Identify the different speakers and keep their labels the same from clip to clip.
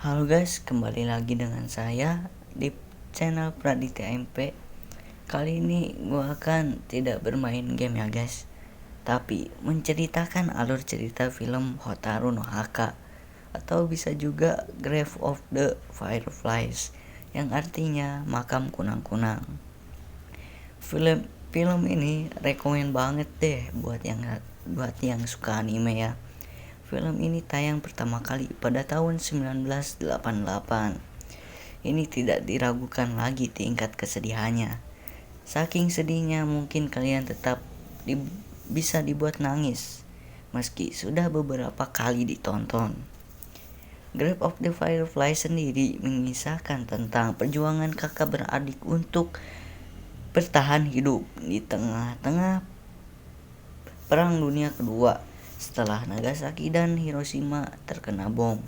Speaker 1: Halo guys, kembali lagi dengan saya di channel Praditya MP. Kali ini gue akan tidak bermain game ya guys, tapi menceritakan alur cerita film Hotaru no Haka, atau bisa juga Grave of the Fireflies, yang artinya makam kunang-kunang. Film ini rekomen banget deh buat yang suka anime ya. Film ini tayang pertama kali pada tahun 1988. Ini tidak diragukan lagi tingkat kesedihannya. Saking sedihnya mungkin kalian tetap bisa dibuat nangis meski sudah beberapa kali ditonton. Grave of the Firefly sendiri mengisahkan tentang perjuangan kakak beradik untuk bertahan hidup di tengah-tengah Perang Dunia Kedua setelah Nagasaki dan Hiroshima terkena bom.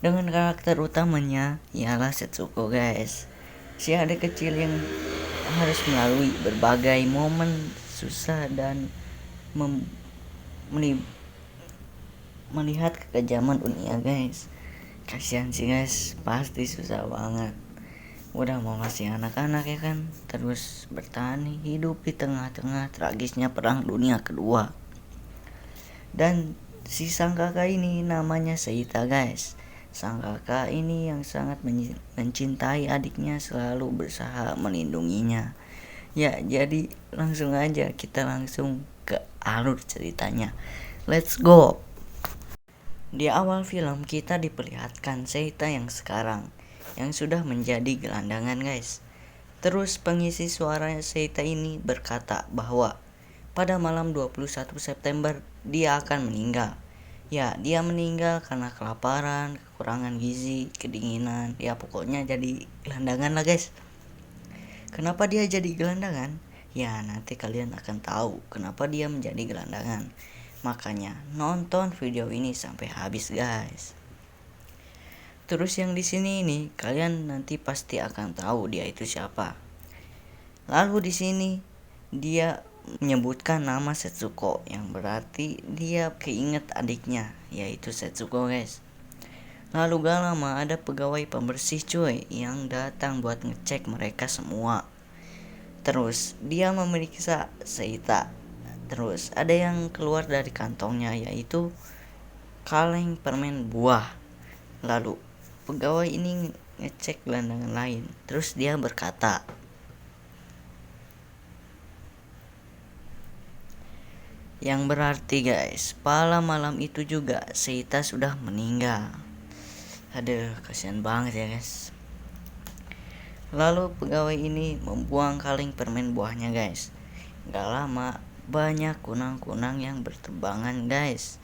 Speaker 1: Dengan karakter utamanya ialah Setsuko guys, si adik kecil yang harus melalui berbagai momen susah dan melihat kekejaman dunia guys. Kasihan sih guys, pasti susah banget. Udah mau masih anak-anak ya kan, terus bertahan hidup di tengah-tengah tragisnya Perang Dunia Kedua. Dan si sang kakak ini namanya Seita guys. Sang kakak ini yang sangat mencintai adiknya, selalu berusaha melindunginya. Ya, jadi langsung aja kita langsung ke alur ceritanya. Let's go. Di awal film kita diperlihatkan Seita yang sekarang, yang sudah menjadi gelandangan guys. Terus pengisi suara Seita ini berkata bahwa pada malam 21 September dia akan meninggal. Ya, dia meninggal karena kelaparan, kekurangan gizi, kedinginan. Ya, pokoknya jadi gelandangan lah guys. Kenapa dia jadi gelandangan? Ya, nanti kalian akan tahu kenapa dia menjadi gelandangan. Makanya nonton video ini sampai habis guys. Terus yang di sini ini kalian nanti pasti akan tahu dia itu siapa. Lalu di sini dia menyebutkan nama Setsuko, yang berarti dia keinget adiknya, yaitu Setsuko guys. Lalu gak lama ada pegawai pembersih cuy yang datang buat ngecek mereka semua. Terus dia memeriksa Seita. Terus ada yang keluar dari kantongnya, yaitu kaleng permen buah. Lalu pegawai ini ngecek gelandangan lain. Terus dia berkata, yang berarti guys, pada malam itu juga Seita sudah meninggal. Aduh, kasihan banget ya guys. Lalu pegawai ini membuang kaleng permen buahnya guys. Gak lama banyak kunang-kunang yang berterbangan guys.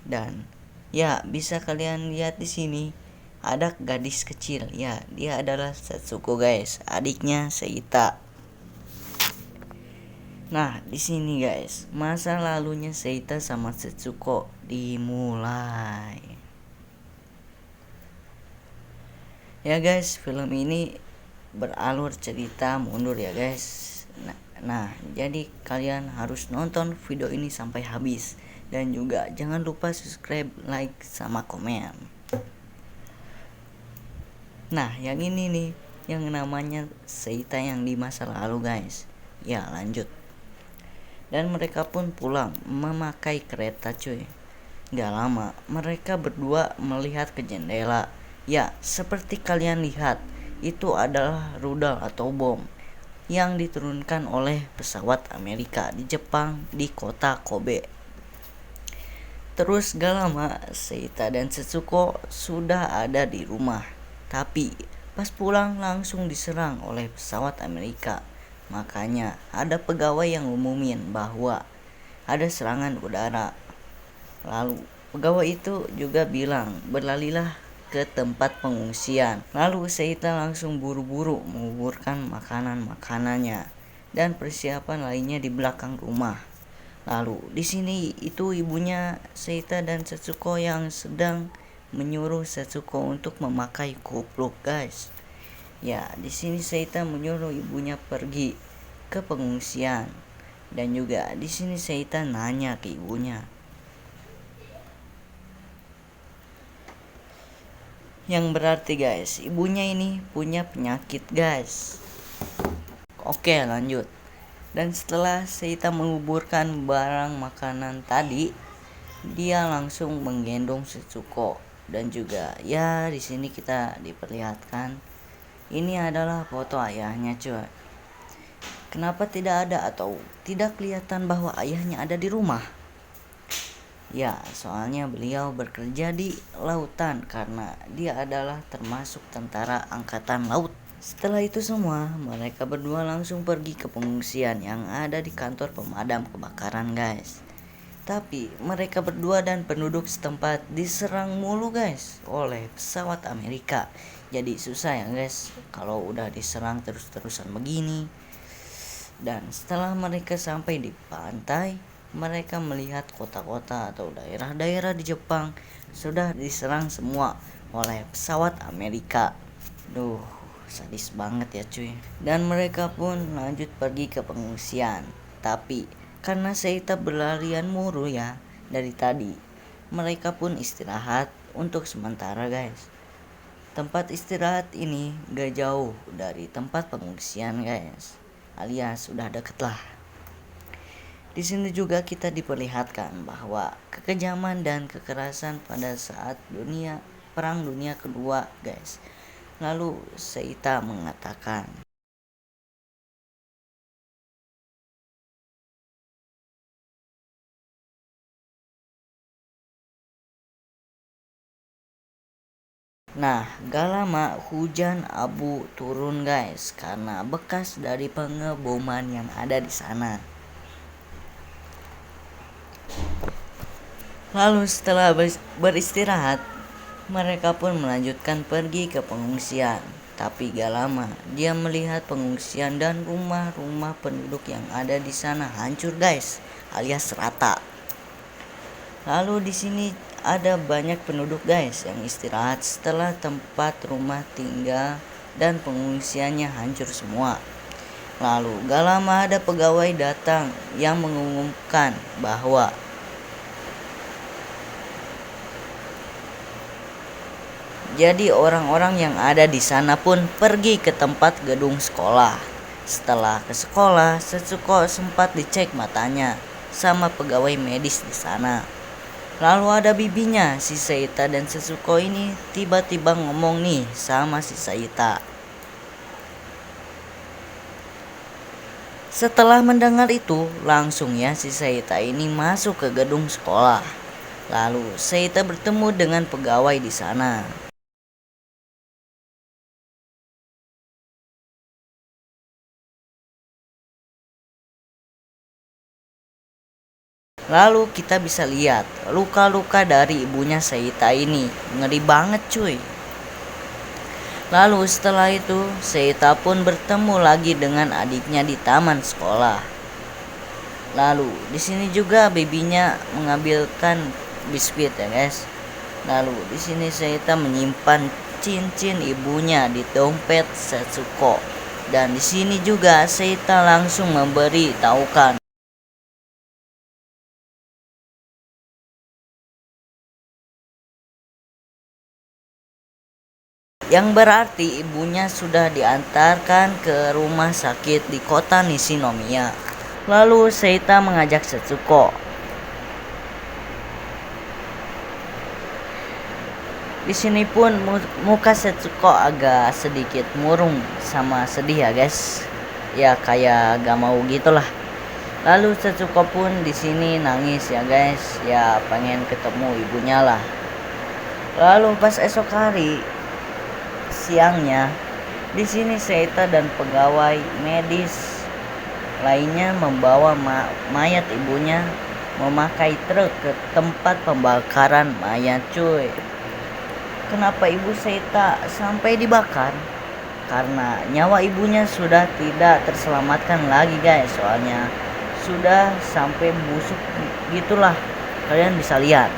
Speaker 1: Dan ya, bisa kalian lihat di sini ada gadis kecil. Ya, dia adalah Setsuko guys, adiknya Seita. Nah, di sini guys, masa lalunya Seita sama Setsuko dimulai. Ya guys, film ini beralur cerita mundur ya guys. Nah, jadi kalian harus nonton video ini sampai habis. Dan juga jangan lupa subscribe, like, sama komen. Nah, yang ini nih, yang namanya Seita yang di masa lalu guys. Ya, lanjut. Dan mereka pun pulang memakai kereta cuy. Gak lama mereka berdua melihat ke jendela. Ya, seperti kalian lihat, itu adalah rudal atau bom yang diturunkan oleh pesawat Amerika di Jepang di kota Kobe. Terus gak lama Seita dan Setsuko sudah ada di rumah. Tapi pas pulang langsung diserang oleh pesawat Amerika. Makanya ada pegawai yang ngumumin bahwa ada serangan udara. Lalu pegawai itu juga bilang berlalilah ke tempat pengungsian. Lalu Seita langsung buru-buru menguburkan makanannya dan persiapan lainnya di belakang rumah. Lalu di sini itu ibunya Seita dan Setsuko yang sedang menyuruh Setsuko untuk memakai kupluk guys. Ya, di sini Seita menyuruh ibunya pergi ke pengungsian. Dan juga di sini Seita nanya ke ibunya, Yang berarti guys, ibunya ini punya penyakit guys. Oke lanjut. Dan setelah Seita menguburkan barang makanan tadi, dia langsung menggendong Setsuko. Dan juga ya di sini kita diperlihatkan ini adalah foto ayahnya cuy. Kenapa tidak ada atau tidak kelihatan bahwa ayahnya ada di rumah? Ya, soalnya beliau bekerja di lautan karena dia adalah termasuk tentara angkatan laut. Setelah itu semua, mereka berdua langsung pergi ke pengungsian yang ada di kantor pemadam kebakaran guys. Tapi mereka berdua dan penduduk setempat diserang mulu guys oleh pesawat Amerika. Jadi susah ya guys kalau udah diserang terus-terusan begini. Dan setelah mereka sampai di pantai, mereka melihat kota-kota atau daerah-daerah di Jepang sudah diserang semua oleh pesawat Amerika. Duh, sadis banget ya cuy. Dan mereka pun lanjut pergi ke pengungsian. Tapi karena Seita berlarian mulu ya dari tadi, mereka pun istirahat untuk sementara guys. Tempat istirahat ini gak jauh dari tempat pengungsian guys, alias sudah deket lah. Di sini juga kita diperlihatkan bahwa kekejaman dan kekerasan pada saat Perang Dunia Kedua guys. Lalu Seita mengatakan, nah, gak lama hujan abu turun guys karena bekas dari pengeboman yang ada di sana. Lalu setelah beristirahat, mereka pun melanjutkan pergi ke pengungsian. Tapi gak lama, dia melihat pengungsian dan rumah-rumah penduduk yang ada di sana hancur guys, alias rata. Lalu di sini ada banyak penduduk guys yang istirahat setelah tempat rumah tinggal dan pengungsiannya hancur semua. Lalu gak lama ada pegawai datang yang mengumumkan bahwa jadi orang-orang yang ada di sana pun pergi ke tempat gedung sekolah. Setelah ke sekolah, Setsuko sempat dicek matanya sama pegawai medis di sana. Lalu ada bibinya, si Seita, dan Setsuko ini tiba-tiba ngomong nih sama si Seita. Setelah mendengar itu, langsung ya si Seita ini masuk ke gedung sekolah. Lalu Seita bertemu dengan pegawai di sana. Lalu kita bisa lihat luka-luka dari ibunya Seita ini. Ngeri banget cuy. Lalu setelah itu Seita pun bertemu lagi dengan adiknya di taman sekolah. Lalu di sini juga bibinya mengambilkan biskuit ya guys. Lalu di sini Seita menyimpan cincin ibunya di dompet Setsuko. Dan di sini juga Seita langsung memberi taukan yang berarti ibunya sudah diantarkan ke rumah sakit di kota Nishinomiya. Lalu Seita mengajak Setsuko. Di sini pun muka Setsuko agak sedikit murung sama sedih ya guys. Ya kayak gak mau gitulah. Lalu Setsuko pun di sini nangis ya guys. Ya pengen ketemu ibunya lah. Lalu pas esok hari siangnya, di sini Seita dan pegawai medis lainnya membawa mayat ibunya memakai truk ke tempat pembakaran mayat cuy. Kenapa ibu Seita sampai dibakar? Karena nyawa ibunya sudah tidak terselamatkan lagi guys, soalnya sudah sampai busuk gitulah. Kalian bisa lihat.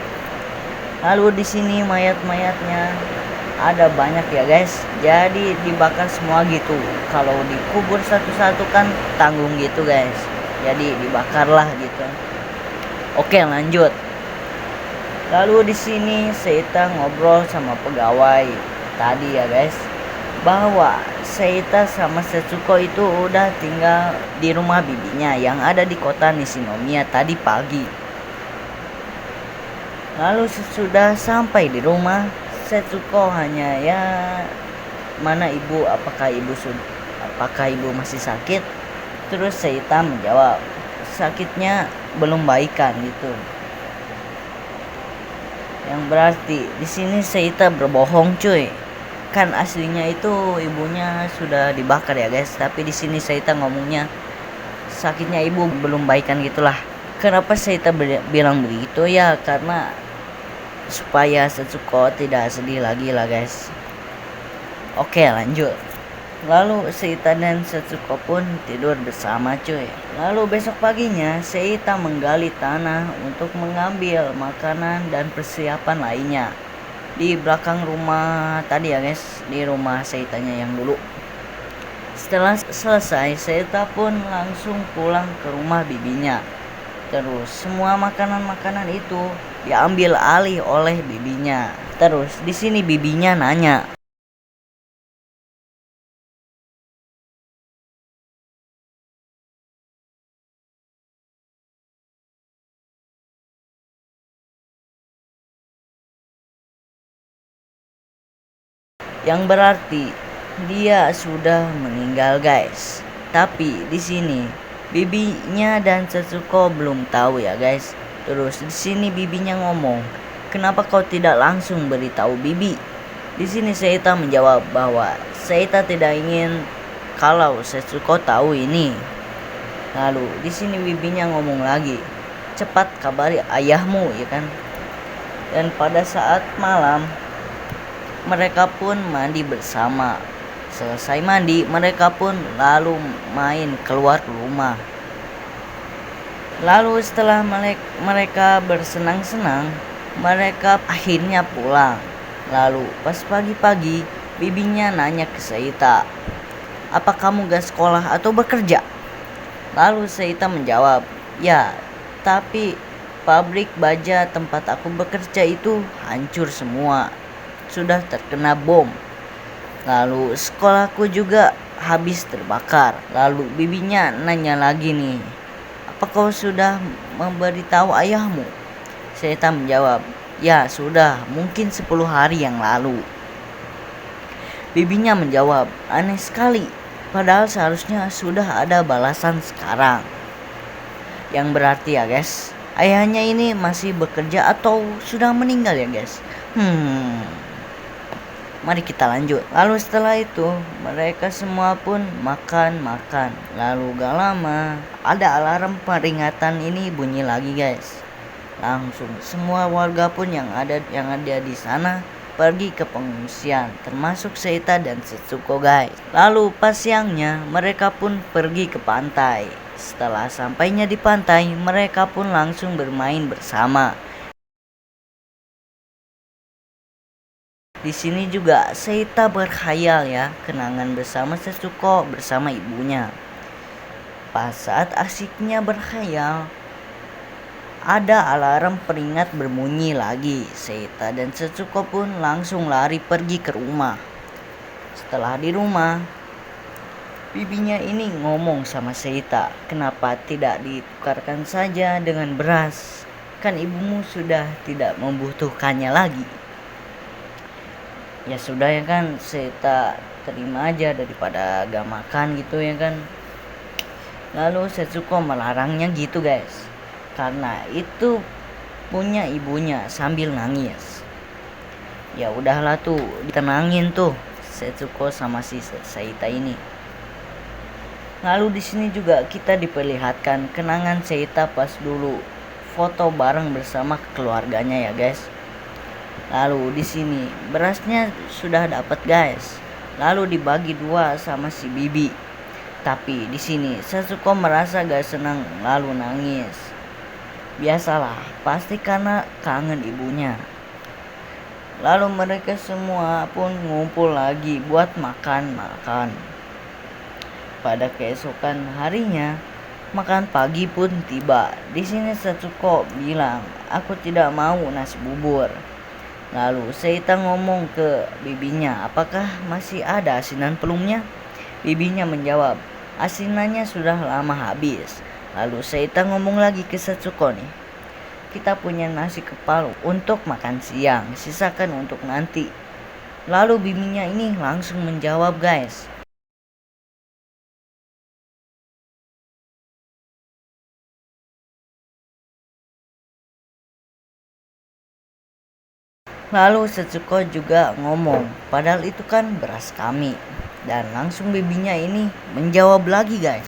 Speaker 1: Lalu di sini mayat-mayatnya ada banyak ya guys, jadi dibakar semua gitu. Kalau dikubur satu-satu kan tanggung gitu guys, jadi dibakarlah gitu. Oke lanjut. Lalu di sini Seita ngobrol sama pegawai. tadi ya guys, bahwa Seita sama Setsuko itu udah tinggal di rumah bibinya yang ada di kota Nishinomiya tadi pagi. Lalu sesudah sampai di rumah, Setsuko hanya ya, mana ibu, apakah ibu masih sakit? Terus Seita menjawab, sakitnya belum baikan gitu. Yang berarti di sini Seita berbohong cuy. Kan aslinya itu ibunya sudah dibakar ya guys, tapi di sini Seita ngomongnya sakitnya ibu belum baikan gitulah. Kenapa Seita bilang begitu ya? Karena supaya Setsuko tidak sedih lagi lah guys. Oke, lanjut. Lalu Seita dan Setsuko pun tidur bersama cuy. Lalu besok paginya Seita menggali tanah untuk mengambil makanan dan persiapan lainnya di belakang rumah tadi ya guys, di rumah Seitanya yang dulu. Setelah selesai, Seita pun langsung pulang ke rumah bibinya. Terus semua makanan-makanan itu diambil alih oleh bibinya. Terus di sini bibinya nanya, yang berarti dia sudah meninggal guys. Tapi di sini bibinya dan Setsuko belum tahu ya guys. Terus di sini bibinya ngomong, kenapa kau tidak langsung beritahu bibi? Di sini Seita menjawab bahwa Seita tidak ingin kalau Setsuko tahu ini. Lalu di sini bibinya ngomong lagi, cepat kabari ayahmu ya kan. Dan pada saat malam mereka pun mandi bersama. Selesai mandi, mereka pun lalu main keluar rumah. Lalu setelah mereka bersenang-senang, mereka akhirnya pulang. Lalu pas pagi-pagi, bibinya nanya ke Seita, apa kamu gak sekolah atau bekerja? Lalu Seita menjawab, ya, tapi pabrik baja tempat aku bekerja itu hancur semua, sudah terkena bom. Lalu sekolahku juga habis terbakar. Lalu bibinya nanya lagi nih, apa kau sudah memberitahu ayahmu? Seita menjawab, ya sudah, mungkin 10 hari yang lalu. Bibinya menjawab, aneh sekali, padahal seharusnya sudah ada balasan sekarang. Yang berarti ya guys, ayahnya ini masih bekerja atau sudah meninggal ya guys. Mari kita lanjut. Lalu setelah itu mereka semua pun makan. Lalu gak lama ada alarm peringatan ini bunyi lagi guys. Langsung semua warga pun yang ada di sana pergi ke pengungsian, termasuk Seita dan Setsuko guys. Lalu pas siangnya mereka pun pergi ke pantai. Setelah sampainya di pantai, mereka pun langsung bermain bersama. Di sini juga Seita berkhayal ya, kenangan bersama Setsuko bersama ibunya. Pas saat asiknya berkhayal, ada alarm peringat berbunyi lagi. Seita dan Setsuko pun langsung lari pergi ke rumah. Setelah di rumah, bibinya ini ngomong sama Seita, kenapa tidak ditukarkan saja dengan beras? Kan ibumu sudah tidak membutuhkannya lagi. Ya sudah ya kan, Seita terima aja daripada gak makan gitu ya kan. Lalu Setsuko melarangnya gitu guys, karena itu punya ibunya, sambil nangis. Ya udahlah tuh, ditenangin tuh Setsuko sama si Seita ini. Lalu di sini juga kita diperlihatkan kenangan Seita pas dulu foto bareng bersama keluarganya ya guys. Lalu di sini berasnya sudah dapat guys. Lalu dibagi 2 sama si bibi. Tapi di sini Setsuko merasa gak senang lalu nangis. Biasalah, pasti karena kangen ibunya. Lalu mereka semua pun ngumpul lagi buat makan. Pada keesokan harinya, makan pagi pun tiba. Di sini Setsuko bilang, aku tidak mau nasi bubur. Lalu Seita ngomong ke bibinya, apakah masih ada asinan pelumnya? Bibinya menjawab, asinannya sudah lama habis. Lalu Seita ngomong lagi ke Setsuko nih, kita punya nasi kepal untuk makan siang, sisakan untuk nanti. Lalu bibinya ini langsung menjawab guys. Lalu Setsuko juga ngomong, padahal itu kan beras kami. Dan langsung bibinya ini menjawab lagi guys.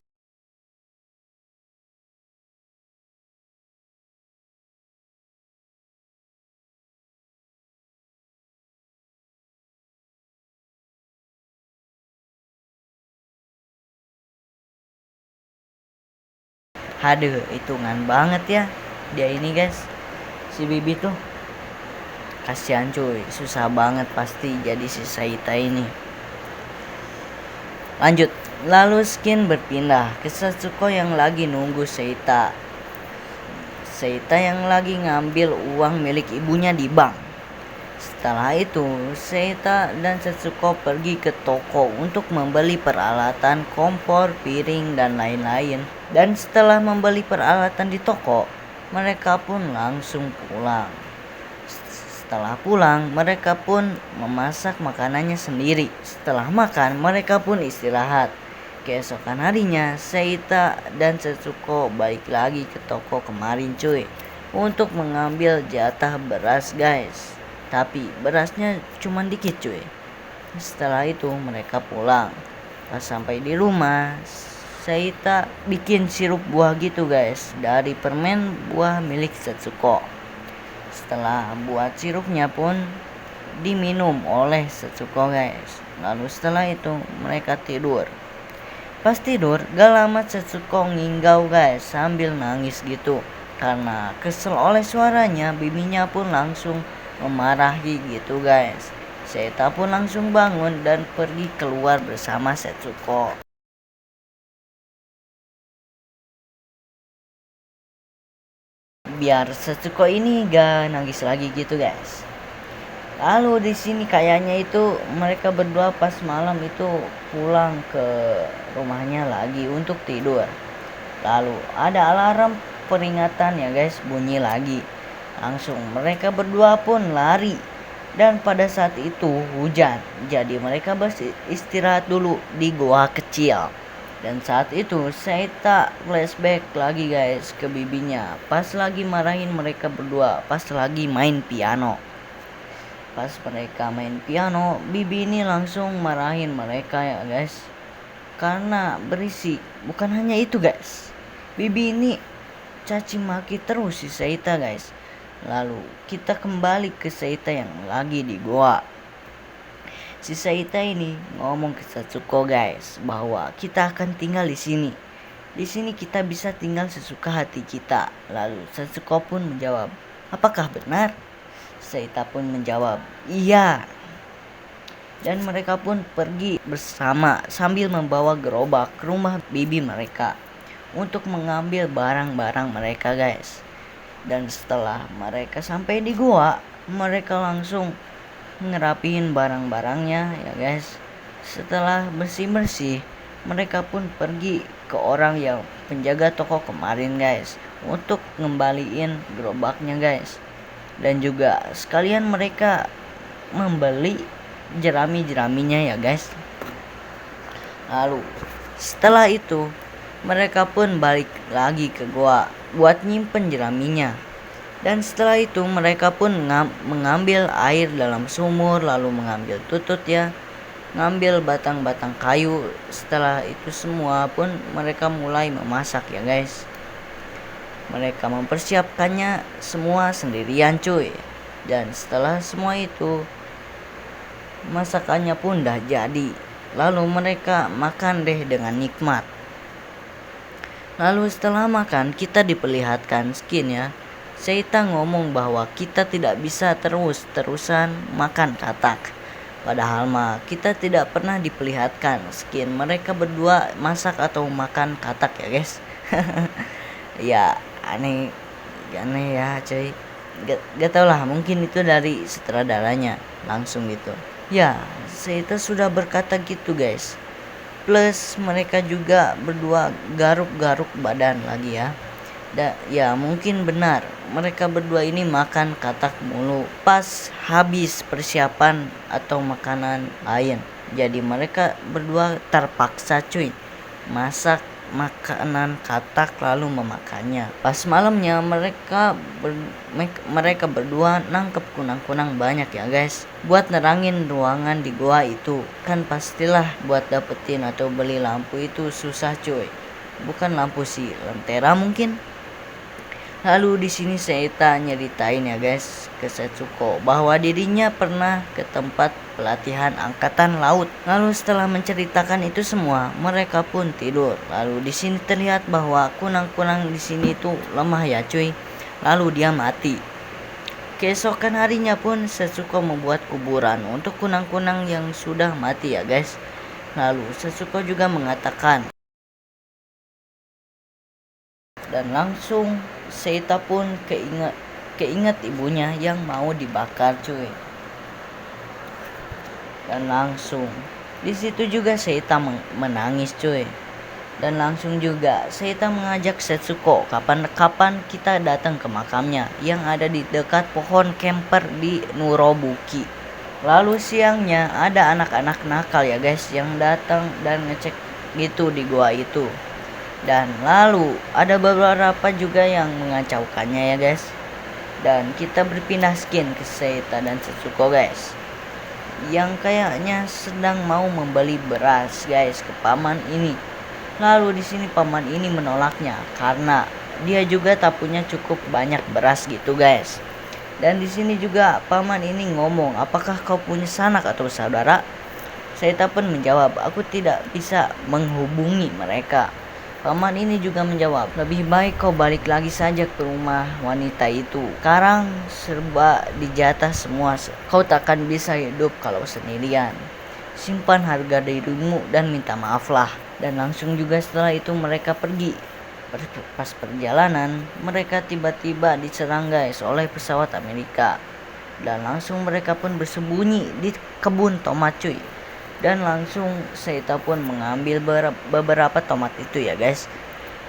Speaker 1: Aduh, hitungan banget ya dia ini guys. Si bibi tuh kasihan cuy, susah banget pasti jadi si Seita ini. Lanjut, lalu Skin berpindah ke Setsuko yang lagi nunggu Seita. Seita yang lagi ngambil uang milik ibunya di bank. Setelah itu, Seita dan Setsuko pergi ke toko untuk membeli peralatan kompor, piring, dan lain-lain. Dan setelah membeli peralatan di toko, mereka pun langsung pulang. Setelah pulang, mereka pun memasak makanannya sendiri. Setelah makan, mereka pun istirahat. Keesokan harinya, Seita dan Setsuko balik lagi ke toko kemarin cuy, untuk mengambil jatah beras guys. Tapi berasnya cuma dikit cuy. Setelah itu mereka pulang. Pas sampai di rumah, Seita bikin sirup buah gitu guys, dari permen buah milik Setsuko. Setelah buat sirupnya pun diminum oleh Setsuko guys. Lalu setelah itu mereka tidur. Pas tidur gak lama Setsuko nginggau guys sambil nangis gitu. Karena kesel oleh suaranya, bibinya pun langsung memarahi gitu guys. Seita pun langsung bangun dan pergi keluar bersama Setsuko. Biar Setsuko ini gak nangis lagi gitu guys. Lalu di sini kayaknya itu mereka berdua pas malam itu pulang ke rumahnya lagi untuk tidur. Lalu ada alarm peringatan ya guys bunyi lagi. Langsung mereka berdua pun lari. Dan pada saat itu hujan. Jadi mereka beristirahat dulu di goa kecil. Dan saat itu Seita flashback lagi guys ke bibinya. Pas lagi marahin mereka berdua. Pas lagi main piano. Pas mereka main piano, bibi ini langsung marahin mereka ya guys, karena berisik. Bukan hanya itu guys, bibi ini caci maki terus si Seita guys. Lalu kita kembali ke Seita yang lagi di goa. Si Seita ini ngomong ke Setsuko guys bahwa kita akan tinggal di sini. Di sini kita bisa tinggal sesuka hati kita. Lalu Setsuko pun menjawab, apakah benar? Seita pun menjawab, iya. Dan mereka pun pergi bersama sambil membawa gerobak ke rumah bibi mereka untuk mengambil barang-barang mereka guys. Dan setelah mereka sampai di gua, mereka langsung ngerapiin barang-barangnya ya guys. Setelah bersih-bersih, mereka pun pergi ke orang yang penjaga toko kemarin guys, untuk ngembaliin gerobaknya guys. Dan juga sekalian mereka membeli jerami-jeraminya ya guys. Lalu setelah itu mereka pun balik lagi ke goa buat nyimpen jeraminya. Dan setelah itu mereka pun mengambil air dalam sumur, lalu mengambil tutut ya, ngambil batang-batang kayu. Setelah itu semua pun mereka mulai memasak ya guys. Mereka mempersiapkannya semua sendirian cuy. Dan setelah semua itu masakannya pun dah jadi. Lalu mereka makan deh dengan nikmat. Lalu setelah makan kita diperlihatkan Skin ya. Seita ngomong bahwa kita tidak bisa terus-terusan makan katak. Padahal mah kita tidak pernah diperlihatkan Skin mereka berdua masak atau makan katak ya guys. Ya aneh ya cuy. gak tau lah, mungkin itu dari sutradaranya langsung gitu. Ya, Seita sudah berkata gitu guys. Plus mereka juga berdua garuk-garuk badan lagi ya. Ya mungkin benar mereka berdua ini makan katak mulu pas habis persiapan atau makanan lain. Jadi mereka berdua terpaksa cuy masak makanan katak lalu memakannya. Pas malamnya mereka berdua nangkep kunang-kunang banyak ya guys. Buat nerangin ruangan di gua itu kan pastilah buat dapetin atau beli lampu itu susah cuy. Bukan lampu sih, lentera mungkin. Lalu di sini Seita nyeritain ya guys ke Setsuko bahwa dirinya pernah ke tempat pelatihan angkatan laut. Lalu setelah menceritakan itu semua, mereka pun tidur. Lalu di sini terlihat bahwa kunang-kunang di sini tuh lemah ya cuy. Lalu dia mati. Keesokan harinya pun Setsuko membuat kuburan untuk kunang-kunang yang sudah mati ya guys. Lalu Setsuko juga mengatakan dan langsung Seita pun keinget ibunya yang mau dibakar cuy. Dan langsung di situ juga Seita menangis cuy. Dan langsung juga Seita mengajak Setsuko kapan-kapan kita datang ke makamnya yang ada di dekat pohon kemper di Nurobuki. Lalu siangnya ada anak-anak nakal ya guys yang datang dan ngecek gitu di gua itu. Dan lalu ada beberapa juga yang mengacaukannya ya guys. Dan kita berpindah skin ke Seita dan Setsuko guys, yang kayaknya sedang mau membeli beras guys ke paman ini. Lalu di sini paman ini menolaknya karena dia juga tak punya cukup banyak beras gitu guys. Dan di sini juga paman ini ngomong, apakah kau punya sanak atau saudara? Seita pun menjawab, aku tidak bisa menghubungi mereka. Paman ini juga menjawab, lebih baik kau balik lagi saja ke rumah wanita itu. Sekarang serba dijatah semua. Kau takkan bisa hidup kalau sendirian. Simpan harga dirimu dan minta maaflah. Dan langsung juga setelah itu mereka pergi. Pas perjalanan, mereka tiba-tiba diserang guys oleh pesawat Amerika. Dan langsung mereka pun bersembunyi di kebun tomat cuy. Dan langsung Seita pun mengambil beberapa tomat itu ya guys.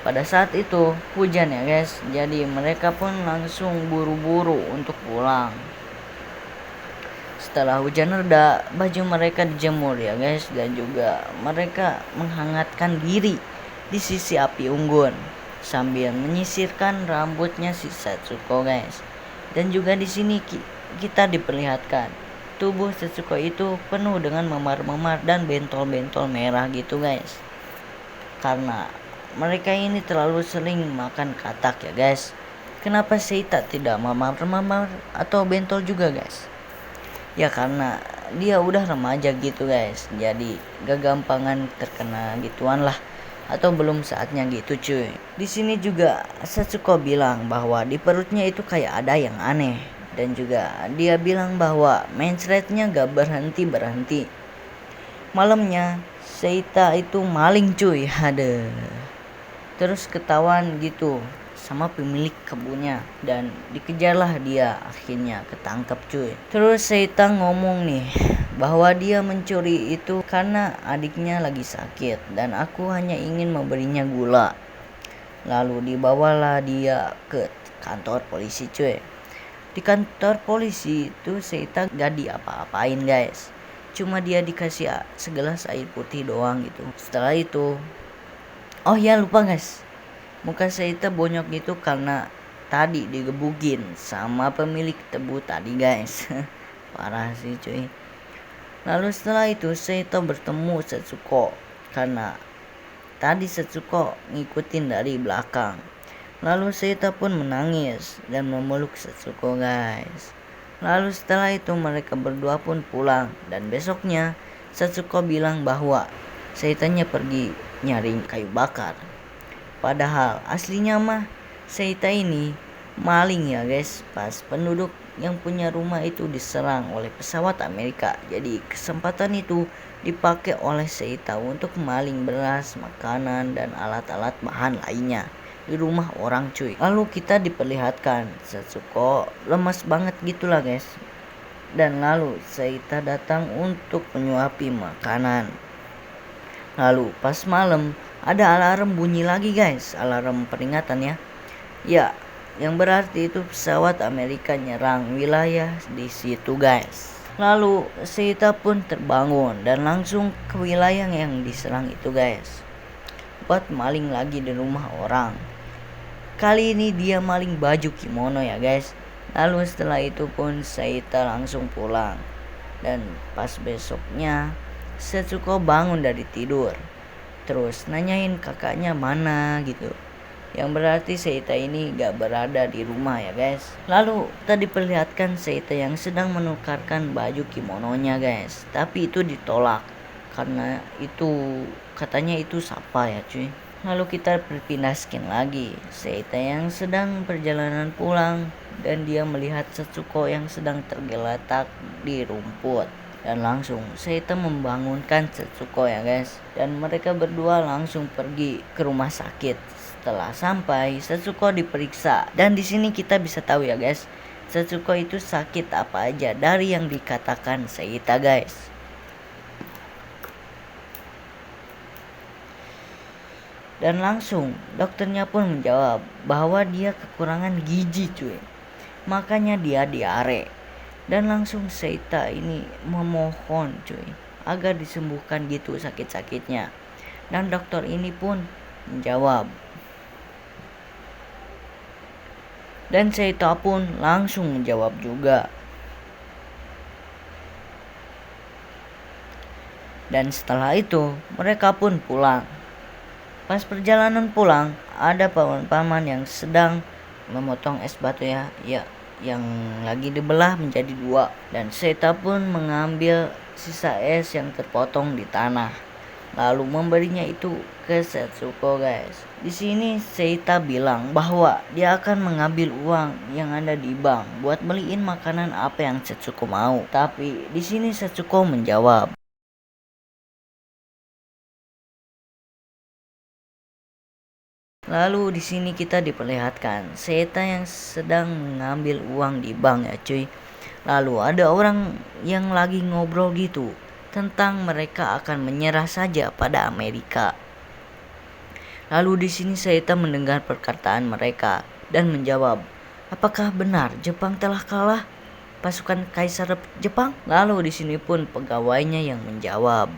Speaker 1: Pada saat itu hujan ya guys, jadi mereka pun langsung buru-buru untuk pulang. Setelah hujan reda, baju mereka dijemur ya guys, dan juga mereka menghangatkan diri di sisi api unggun sambil menyisirkan rambutnya si Setsuko guys. Dan juga di sini kita diperlihatkan tubuh Setsuko itu penuh dengan memar-memar dan bentol-bentol merah gitu guys. Karena mereka ini terlalu sering makan katak ya guys. Kenapa Seita tidak memar-memar atau bentol juga guys? Ya karena dia udah remaja gitu guys. Jadi gak gampangan terkena gituan lah. Atau belum saatnya gitu cuy. Di sini juga Setsuko bilang bahwa di perutnya itu kayak ada yang aneh. Dan juga dia bilang bahwa mensretnya gak berhenti. Malamnya Seita itu maling cuy. Terus ketahuan gitu sama pemilik kebunnya. Dan dikejarlah dia, akhirnya ketangkep cuy. Terus Seita ngomong nih bahwa dia mencuri itu karena adiknya lagi sakit. Dan aku hanya ingin memberinya gula. Lalu dibawalah dia ke kantor polisi cuy. Di kantor polisi itu Seita gak diapa-apain guys. Cuma dia dikasih segelas air putih doang gitu. Setelah itu, oh ya lupa guys, muka Seita bonyok gitu karena tadi digebukin sama pemilik tebu tadi guys. Parah sih cuy. Lalu setelah itu Seita bertemu Setsuko karena tadi Setsuko ngikutin dari belakang. Lalu Seita pun menangis dan memeluk Setsuko guys. Lalu setelah itu mereka berdua pun pulang. Dan besoknya Setsuko bilang bahwa Seitanya pergi nyari kayu bakar. Padahal aslinya mah Seita ini maling ya guys. Pas penduduk yang punya rumah itu diserang oleh pesawat Amerika. Jadi kesempatan itu dipakai oleh Seita untuk maling beras, makanan, dan alat-alat bahan lainnya. di rumah orang cuy. Lalu kita diperlihatkan Setsuko lemas banget gitulah guys. Dan lalu Seita datang untuk menyuapi makanan. Lalu pas malam ada alarm bunyi lagi guys, alarm peringatan ya. Ya, yang berarti itu pesawat Amerika nyerang wilayah di situ guys. Lalu Seita pun terbangun dan langsung ke wilayah yang diserang itu guys, buat maling lagi di rumah orang. Kali ini dia maling baju kimono ya guys. Lalu setelah itu pun Seita langsung pulang. Dan pas besoknya Setsuko bangun dari tidur, terus nanyain kakaknya mana gitu. Yang berarti Seita ini gak berada di rumah ya guys. Lalu kita diperlihatkan Seita yang sedang menukarkan baju kimononya guys. Tapi itu ditolak karena itu katanya itu sapa ya cuy. Lalu kita berpindah skin lagi. Seita yang sedang perjalanan pulang dan dia melihat Setsuko yang sedang tergeletak di rumput. Dan langsung Seita membangunkan Setsuko ya guys. Dan mereka berdua langsung pergi ke rumah sakit. Setelah sampai, Setsuko diperiksa. Dan di sini kita bisa tahu ya guys, Setsuko itu sakit apa aja dari yang dikatakan Seita guys. Dan langsung dokternya pun menjawab bahwa dia kekurangan gizi cuy. Makanya dia diare. Dan langsung Seita ini memohon cuy agar disembuhkan gitu sakit-sakitnya. Dan dokter ini pun menjawab. Dan Seita pun langsung menjawab juga. Dan setelah itu mereka pun pulang. Pas perjalanan pulang ada paman-paman yang sedang memotong es batu ya, yang lagi dibelah menjadi dua. Dan Seita pun mengambil sisa es yang terpotong di tanah, lalu memberinya itu ke Setsuko guys. Di sini Seita bilang bahwa dia akan mengambil uang yang ada di bank buat beliin makanan apa yang Setsuko mau. Tapi di sini Setsuko menjawab. Lalu di sini kita diperlihatkan Seita yang sedang mengambil uang di bank ya cuy. Lalu ada orang yang lagi ngobrol gitu tentang mereka akan menyerah saja pada Amerika. Lalu di sini Seita mendengar perkataan mereka dan menjawab, apakah benar Jepang telah kalah pasukan Kaisar Jepang? Lalu di sini pun pegawainya yang menjawab.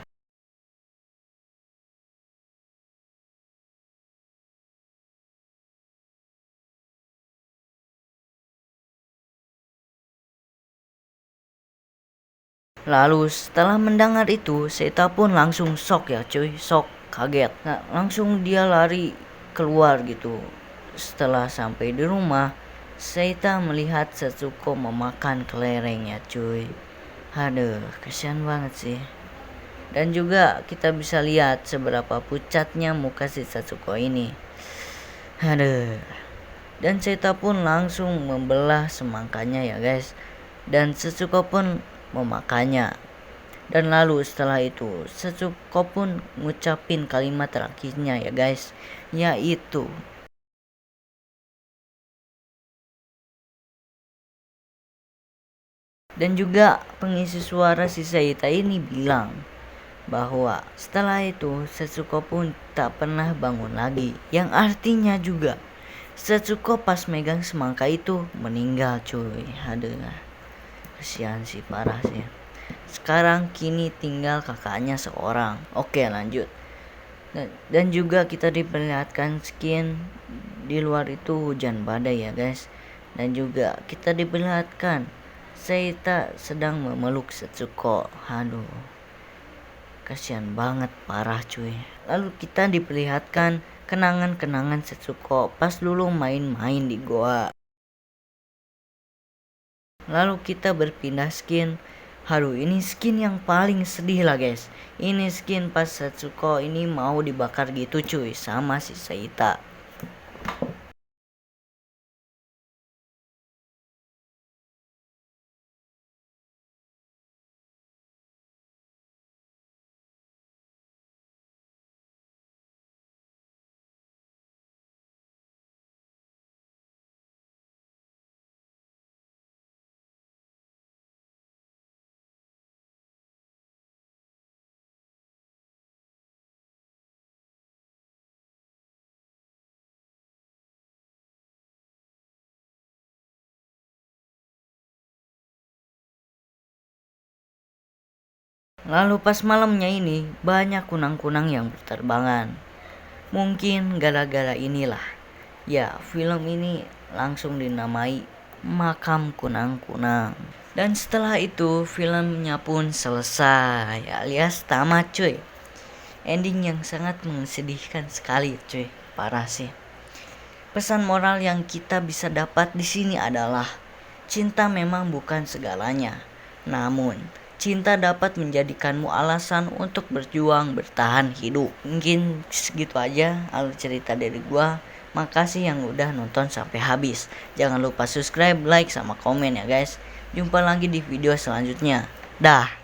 Speaker 1: Lalu setelah mendengar itu Seita pun langsung shock ya cuy, shock, kaget. Nah, langsung dia lari keluar gitu. Setelah sampai di rumah, Seita melihat Setsuko memakan kelereng ya cuy. Aduh, kasihan banget sih. Dan juga kita bisa lihat seberapa pucatnya muka si Setsuko ini. Aduh. Dan Seita pun langsung membelah semangkanya ya guys. Dan Setsuko pun memakannya. Dan lalu setelah itu Setsuko pun ngucapin kalimat terakhirnya ya guys, yaitu dan juga pengisi suara si Seita ini bilang bahwa setelah itu Setsuko pun tak pernah bangun lagi. Yang artinya juga Setsuko pas megang semangka itu meninggal cuy. Aduh, kasihan sih, parah sih. Sekarang kini tinggal kakaknya seorang. Oke lanjut. Dan juga kita diperlihatkan skin di luar itu hujan badai ya guys. Dan juga kita diperlihatkan Seita sedang memeluk Setsuko. Aduh, kasihan banget, parah cuy. Lalu kita diperlihatkan kenangan-kenangan Setsuko pas dulu main-main di goa. Lalu kita berpindah skin. Haru, ini skin yang paling sedih lah guys. Ini skin pas Setsuko ini mau dibakar gitu cuy sama si Seita. Lalu pas malamnya ini banyak kunang-kunang yang berterbangan. Mungkin gara-gara inilah ya film ini langsung dinamai Makam Kunang-Kunang. Dan setelah itu filmnya pun selesai alias tamat cuy. Ending yang sangat menyedihkan sekali cuy, parah sih. Pesan moral yang kita bisa dapat di sini adalah cinta memang bukan segalanya. Namun, cinta dapat menjadikanmu alasan untuk berjuang bertahan hidup. Mungkin segitu aja alur cerita dari gua. Makasih yang udah nonton sampai habis. Jangan lupa subscribe, like, sama komen ya guys. Jumpa lagi di video selanjutnya. Dah.